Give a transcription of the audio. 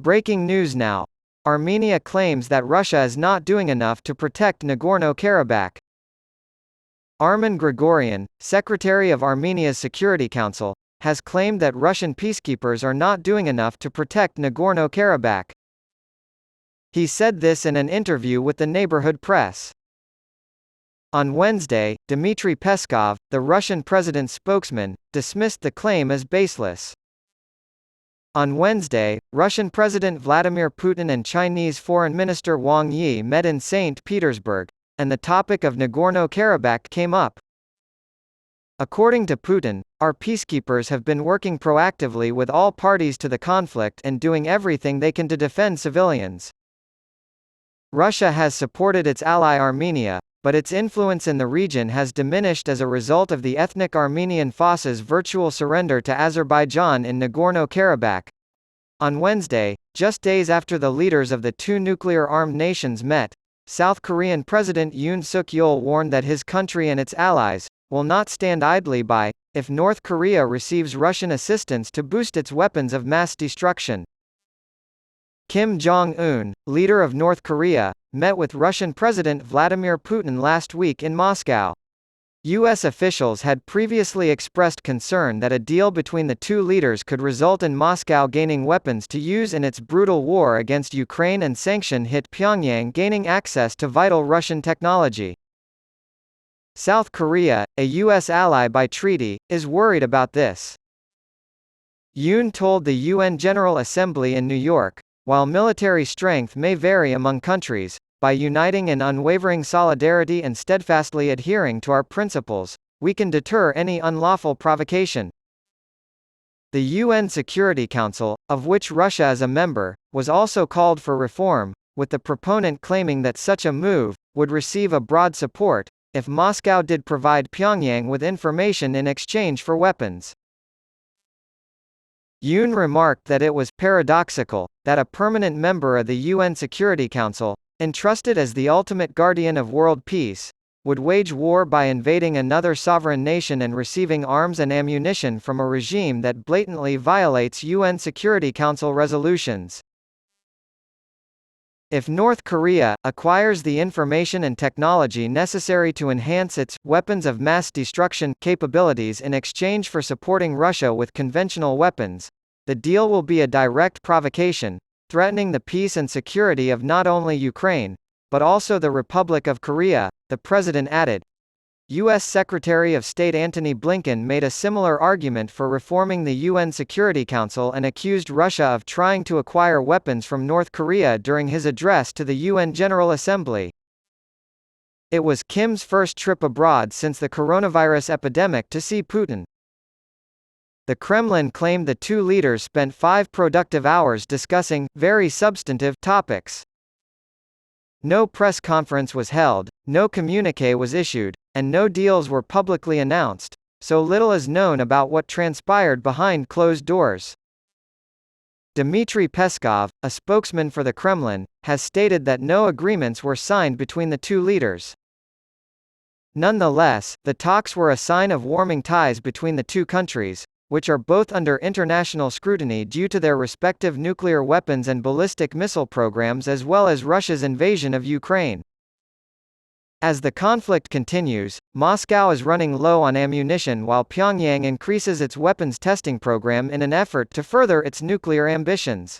Breaking news now. Armenia claims that Russia is not doing enough to protect Nagorno Karabakh. Armen Grigoryan, Secretary of Armenia's Security Council, has claimed that Russian peacekeepers are not doing enough to protect Nagorno Karabakh. He said this in an interview with the neighborhood press. On Wednesday, Dmitry Peskov, the Russian president's spokesman, dismissed the claim as baseless. On Wednesday, Russian President Vladimir Putin and Chinese Foreign Minister Wang Yi met in St. Petersburg, and the topic of Nagorno-Karabakh came up. According to Putin, our peacekeepers have been working proactively with all parties to the conflict and doing everything they can to defend civilians. Russia has supported its ally Armenia, but its influence in the region has diminished as a result of the ethnic Armenian forces' virtual surrender to Azerbaijan in Nagorno-Karabakh. On Wednesday, just days after the leaders of the two nuclear-armed nations met, South Korean President Yoon Suk-yeol warned that his country and its allies will not stand idly by if North Korea receives Russian assistance to boost its weapons of mass destruction. Kim Jong-un, leader of North Korea, met with Russian President Vladimir Putin last week in Moscow. U.S. officials had previously expressed concern that a deal between the two leaders could result in Moscow gaining weapons to use in its brutal war against Ukraine and sanction-hit Pyongyang gaining access to vital Russian technology. South Korea, a U.S. ally by treaty, is worried about this. Yoon told the UN General Assembly in New York, "While military strength may vary among countries, by uniting in unwavering solidarity and steadfastly adhering to our principles, we can deter any unlawful provocation." The UN Security Council, of which Russia is a member, was also called for reform, with the proponent claiming that such a move would receive a broad support if Moscow did provide Pyongyang with information in exchange for weapons. Yoon remarked that it was paradoxical that a permanent member of the UN Security Council, entrusted as the ultimate guardian of world peace, would wage war by invading another sovereign nation and receiving arms and ammunition from a regime that blatantly violates UN Security Council resolutions. If North Korea acquires the information and technology necessary to enhance its weapons of mass destruction capabilities in exchange for supporting Russia with conventional weapons, the deal will be a direct provocation, threatening the peace and security of not only Ukraine, but also the Republic of Korea, the president added. U.S. Secretary of State Antony Blinken made a similar argument for reforming the UN Security Council and accused Russia of trying to acquire weapons from North Korea during his address to the UN General Assembly. It was Kim's first trip abroad since the coronavirus epidemic to see Putin. The Kremlin claimed the two leaders spent 5 productive hours discussing very substantive topics. No press conference was held, no communiqué was issued, and no deals were publicly announced, so little is known about what transpired behind closed doors. Dmitry Peskov, a spokesman for the Kremlin, has stated that no agreements were signed between the two leaders. Nonetheless, the talks were a sign of warming ties between the two countries, which are both under international scrutiny due to their respective nuclear weapons and ballistic missile programs as well as Russia's invasion of Ukraine. As the conflict continues, Moscow is running low on ammunition while Pyongyang increases its weapons testing program in an effort to further its nuclear ambitions.